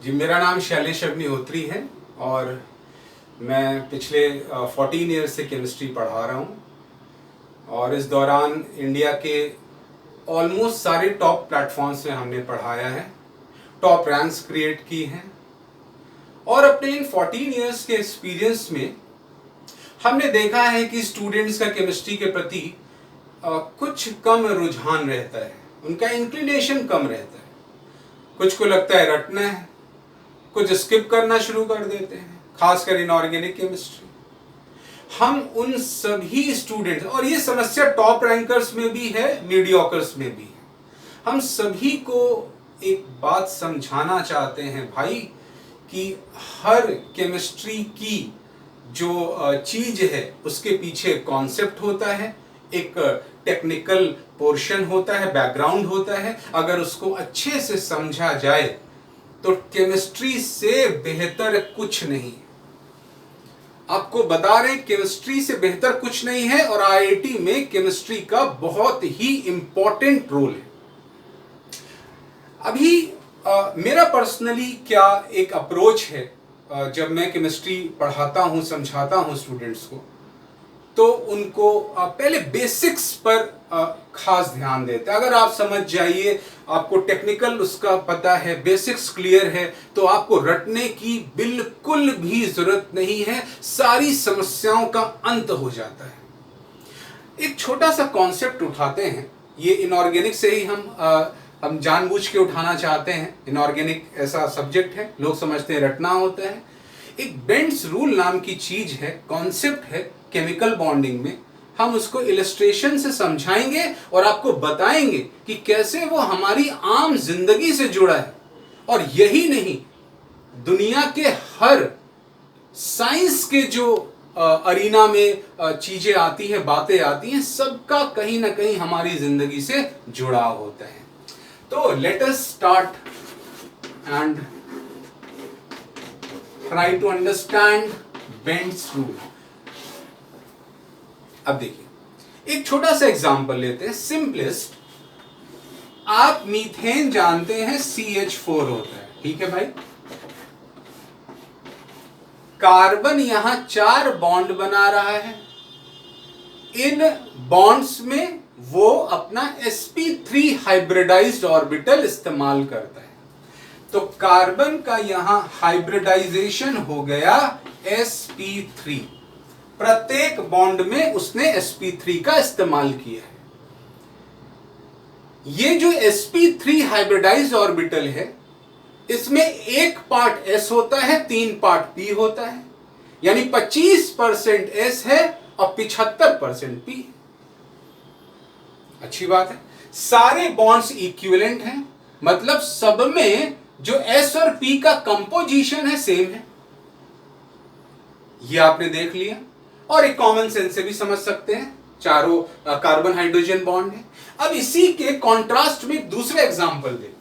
जी, मेरा नाम शैलेश अग्निहोत्री है और मैं पिछले 14 ईयर से केमिस्ट्री पढ़ा रहा हूँ और इस दौरान इंडिया के ऑलमोस्ट सारे टॉप प्लेटफॉर्म्स में हमने पढ़ाया है, टॉप रैंक्स क्रिएट की हैं और अपने इन 14 ईयर्स के एक्सपीरियंस में हमने देखा है कि स्टूडेंट्स का केमिस्ट्री के प्रति कुछ कम रुझान रहता है, उनका इंक्लिनेशन कम रहता है। कुछ को लगता है रटना है, कुछ स्किप करना शुरू कर देते हैं, खासकर इनऑर्गेनिक केमिस्ट्री। हम उन सभी स्टूडेंट्स, और ये समस्या टॉप रैंकर्स में भी है, मीडियोकर्स में भी है, हम सभी को एक बात समझाना चाहते हैं भाई कि हर केमिस्ट्री की जो चीज है उसके पीछे कॉन्सेप्ट होता है, एक टेक्निकल पोर्शन होता है, बैकग्राउंड होता है। अगर उसको अच्छे से समझा जाए तो केमिस्ट्री से बेहतर कुछ नहीं। आपको बता रहे केमिस्ट्री से बेहतर कुछ नहीं है और आईआईटी में केमिस्ट्री का बहुत ही इंपॉर्टेंट रोल है। अभी मेरा पर्सनली क्या एक अप्रोच है, जब मैं केमिस्ट्री पढ़ाता हूं, समझाता हूं स्टूडेंट्स को, तो उनको पहले बेसिक्स पर खास ध्यान देते हैं। अगर आप समझ जाइए, आपको टेक्निकल उसका पता है, बेसिक्स क्लियर है, तो आपको रटने की बिल्कुल भी जरूरत नहीं है, सारी समस्याओं का अंत हो जाता है। एक छोटा सा कॉन्सेप्ट उठाते हैं, ये इनऑर्गेनिक से ही हम जानबूझ के उठाना चाहते हैं। इनऑर्गेनिक ऐसा सब्जेक्ट है, लोग समझते हैं रटना होता है। एक बेंड्स रूल नाम की चीज है, कॉन्सेप्ट है केमिकल बॉन्डिंग में। हम उसको इलस्ट्रेशन से समझाएंगे और आपको बताएंगे कि कैसे वो हमारी आम जिंदगी से जुड़ा है। और यही नहीं, दुनिया के हर साइंस के जो अरीना में चीजें आती हैं, बातें आती हैं, सबका कहीं ना कहीं हमारी जिंदगी से जुड़ाव होता है। तो let us start and try to understand bends rule. अब देखिए, एक छोटा सा एग्जांपल लेते हैं, सिंपलेस्ट। आप मीथेन जानते हैं, CH4 होता है, ठीक है भाई। कार्बन यहां 4 बॉन्ड बना रहा है, इन बॉन्ड्स में वो अपना sp3 हाइब्रिडाइज्ड ऑर्बिटल इस्तेमाल करता है। तो कार्बन का यहां हाइब्रिडाइजेशन हो गया sp3, प्रत्येक बॉन्ड में उसने sp3 का इस्तेमाल किया है। ये जो sp3 हाइब्रिडाइज्ड ऑर्बिटल है, इसमें एक पार्ट s होता है, 3 पार्ट p होता है, यानी 25% s है और 75% p। अच्छी बात है, सारे बॉन्ड्स इक्विवेलेंट हैं, मतलब सब में जो s और p का कंपोजिशन है सेम है। ये आपने देख लिया और एक कॉमन सेंस से भी समझ सकते हैं, चारों कार्बन हाइड्रोजन बॉन्ड है। अब इसी के कॉन्ट्रास्ट में दूसरे एग्जांपल देखते हैं,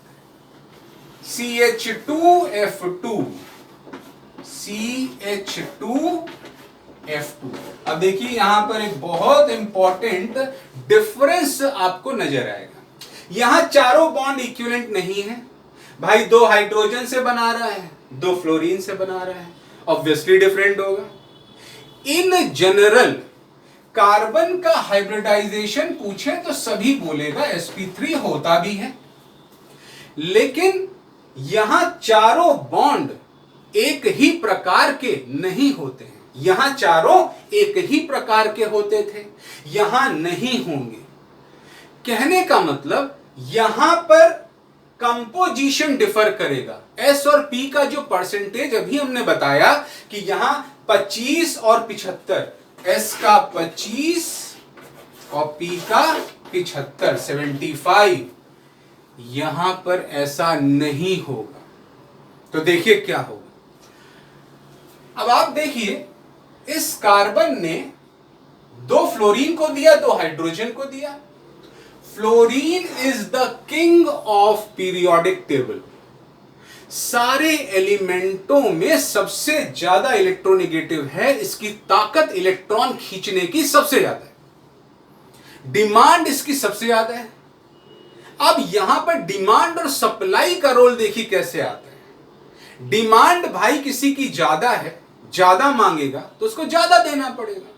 CH2F2, CH2F2। अब देखिए यहां पर एक बहुत इंपॉर्टेंट डिफरेंस आपको नजर आएगा। यहां चारों बॉन्ड इक्विवेलेंट नहीं है भाई, 2 हाइड्रोजन से बना रहा है, 2 फ्लोरीन से बना रहा है, ऑब्वियसली डिफरेंट होगा। इन जनरल कार्बन का हाइब्रिडाइजेशन पूछे तो सभी बोलेगा sp3 होता भी है, लेकिन यहां चारों बॉन्ड एक ही प्रकार के नहीं होते हैं। यहां चारों एक ही प्रकार के होते थे, यहां नहीं होंगे। कहने का मतलब यहां पर कंपोजिशन डिफर करेगा। s और p का जो परसेंटेज अभी हमने बताया कि यहां 25 और 75, s का 25 और p का 75, 75, यहां पर ऐसा नहीं होगा। तो देखिए क्या होगा। अब आप देखिए, इस कार्बन ने 2 फ्लोरीन को दिया, 2 हाइड्रोजन को दिया। Fluorine is the king of periodic table. सारे एलिमेंटों में सबसे ज्यादा इलेक्ट्रोनेगेटिव है, इसकी ताकत इलेक्ट्रॉन खींचने की सबसे ज्यादा है, डिमांड इसकी सबसे ज्यादा है। अब यहां पर डिमांड और सप्लाई का रोल देखिए कैसे आता है। डिमांड भाई किसी की ज्यादा है, ज्यादा मांगेगा तो उसको ज्यादा देना पड़ेगा,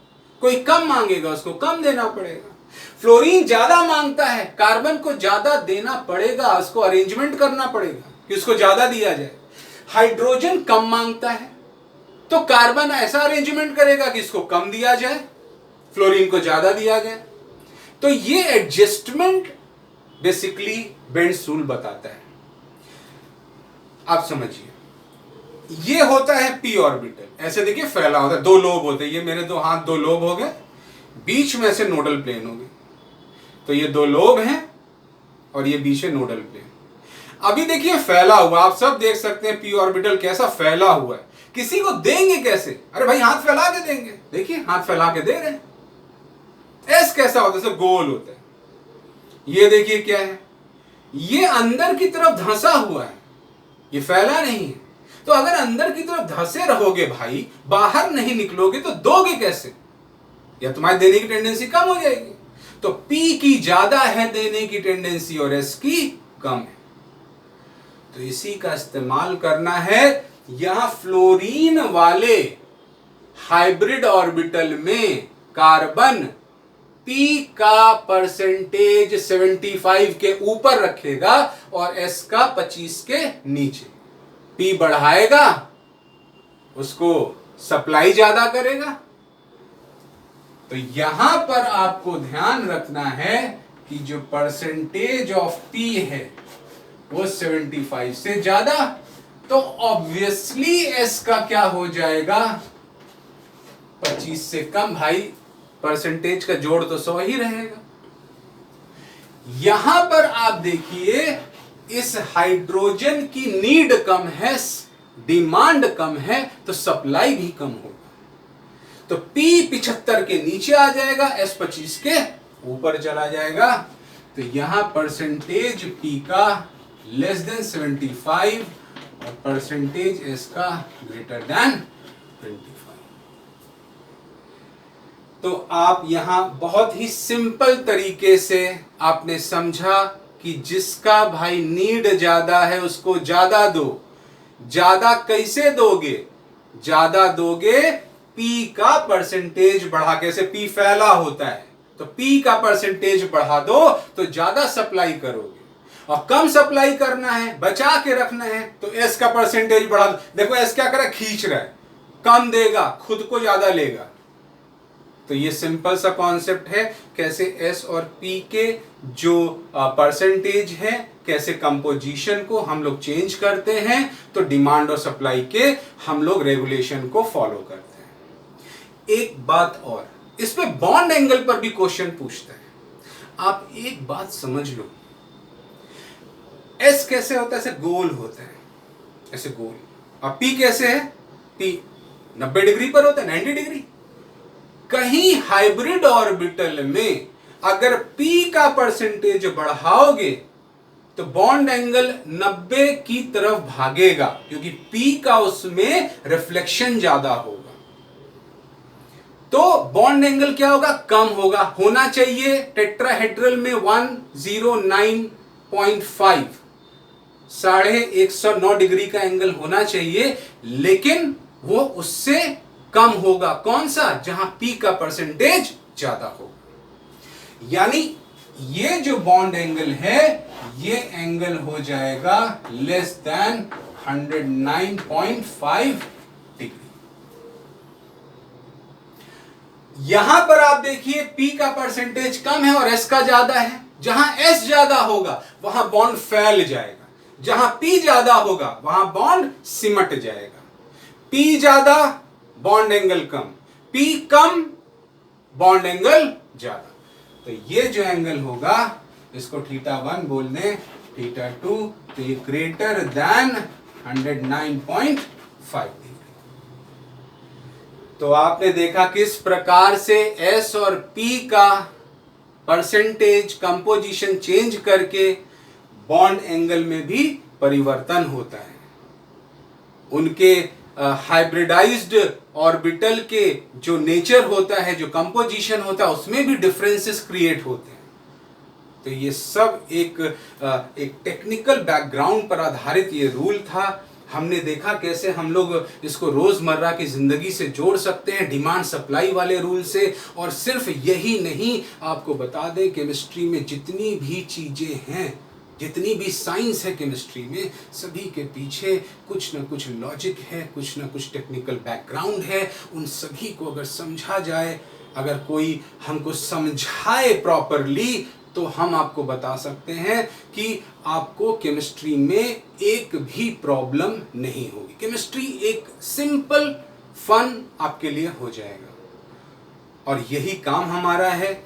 कोई कम मांगेगा उसको कम देना पड़ेगा। फ्लोरीन ज्यादा मांगता है, कार्बन को ज्यादा देना पड़ेगा, उसको अरेंजमेंट करना पड़ेगा कि उसको ज्यादा दिया जाए। हाइड्रोजन कम मांगता है तो कार्बन ऐसा अरेंजमेंट करेगा कि इसको कम दिया जाए, फ्लोरीन को ज्यादा दिया जाए। तो ये एडजस्टमेंट बेसिकली बेंड्स रूल बताता है। आप समझिए, ये होता है पी ऑर्बिटल, ऐसे देखिए फैला होता है, दो लोब होते हैं, ये मेरे दो हाथ दो लोब हो गए, बीच में से नोडल प्लेन हो गए, तो ये दो लोब हैं और ये बीच में नोडल प्लेन। अभी देखिए फैला हुआ, आप सब देख सकते हैं पी ऑर्बिटल कैसा फैला हुआ है। किसी को देंगे कैसे? अरे भाई हाथ फैला के देंगे, देखिए हाथ फैला के दे रहे हैं। एस कैसा होता है? गोल होता है। ये देखिए क्या है, ये अंदर की तरफ धंसा हुआ है, ये फैला नहीं है। तो अगर अंदर की तरफ धंसे रहोगे भाई, बाहर नहीं निकलोगे तो दोगे कैसे? या तुम्हारी देने की टेंडेंसी कम हो जाएगी। तो पी की ज्यादा है देने की टेंडेंसी और एस की कम है, तो इसी का इस्तेमाल करना है। यहां फ्लोरीन वाले हाइब्रिड ऑर्बिटल में कार्बन पी का परसेंटेज 75 के ऊपर रखेगा और एस का 25 के नीचे। पी बढ़ाएगा, उसको सप्लाई ज्यादा करेगा। तो यहां पर आपको ध्यान रखना है कि जो परसेंटेज ऑफ पी है वो 75 से ज्यादा, तो ऑब्वियसली एस का क्या हो जाएगा? 25 से कम। भाई परसेंटेज का जोड़ तो 100 ही रहेगा। यहां पर आप देखिए, इस हाइड्रोजन की नीड कम है, डिमांड कम है, तो सप्लाई भी कम होगा। तो P 75 के नीचे आ जाएगा, S 25 के ऊपर चला जाएगा। तो यहां परसेंटेज P का लेस देन 75 और परसेंटेज S का ग्रेटर देन 25। तो आप यहां बहुत ही सिंपल तरीके से आपने समझा कि जिसका भाई नीड ज्यादा है उसको ज्यादा दो। ज्यादा कैसे दोगे? ज्यादा दोगे पी का परसेंटेज बढ़ा के। जैसे पी फैला होता है तो पी का परसेंटेज बढ़ा दो तो ज्यादा सप्लाई करोगे, और कम सप्लाई करना है, बचा के रखना है, तो एस का परसेंटेज बढ़ा दो। देखो एस क्या कर रहा है? खींच रहा है, कम देगा, खुद को ज्यादा लेगा। तो ये सिंपल सा कॉन्सेप्ट है, कैसे एस और पी के जो परसेंटेज है, कैसे कंपोजिशन को हम लोग चेंज करते हैं। तो डिमांड और सप्लाई के हम लोग रेगुलेशन को फॉलो करते हैं। एक बात और, इस पे बॉन्ड एंगल पर भी क्वेश्चन पूछते हैं। आप एक बात समझ लो, एस कैसे होता है? ऐसे गोल होता है, ऐसे गोल। और पी कैसे है? पी 90 डिग्री पर होता है, 90 डिग्री। कहीं हाइब्रिड ऑर्बिटल में अगर P का परसेंटेज बढ़ाओगे तो बॉन्ड एंगल 90 की तरफ भागेगा, क्योंकि P का उसमें रिफ्लेक्शन ज्यादा होगा। तो बॉन्ड एंगल क्या होगा? कम होगा। होना चाहिए टेट्राहेड्रल में 109.5, 109 डिग्री का एंगल होना चाहिए, लेकिन वो उससे कम होगा। कौन सा? जहां P का परसेंटेज ज्यादा होगा। यानी ये जो बॉन्ड एंगल है, ये एंगल हो जाएगा लेस देन 109.5 डिग्री। यहां पर आप देखिए P का परसेंटेज कम है और S का ज्यादा है। जहां S ज्यादा होगा वहां बॉन्ड फैल जाएगा, जहां P ज्यादा होगा वहां बॉन्ड सिमट जाएगा। P ज्यादा, बॉन्ड एंगल कम, P कम, बॉन्ड एंगल ज्यादा। तो ये जो एंगल होगा इसको θ1 बोल दें, θ2, तो ये ग्रेटर देन 109.5 डिग्री। तो आपने देखा किस प्रकार से S और P का परसेंटेज कंपोजिशन चेंज करके बॉन्ड एंगल में भी परिवर्तन होता है। उनके हाइब्रिडाइज्ड ऑर्बिटल के जो नेचर होता है, जो कंपोजिशन होता है, उसमें भी डिफरेंसेस क्रिएट होते हैं। तो ये सब एक टेक्निकल बैकग्राउंड पर आधारित ये रूल था। हमने देखा कैसे हम लोग इसको रोजमर्रा की जिंदगी से जोड़ सकते हैं डिमांड सप्लाई वाले रूल से। और सिर्फ यही नहीं, आपको बता दें केमिस्ट्री में जितनी भी चीजें हैं, जितनी भी साइंस है केमिस्ट्री में, सभी के पीछे कुछ ना कुछ लॉजिक है, कुछ ना कुछ टेक्निकल बैकग्राउंड है। उन सभी को अगर समझा जाए, अगर कोई हमको समझाए प्रॉपरली, तो हम आपको बता सकते हैं कि आपको केमिस्ट्री में एक भी प्रॉब्लम नहीं होगी। केमिस्ट्री एक सिंपल फन आपके लिए हो जाएगा। और यही काम हमारा है।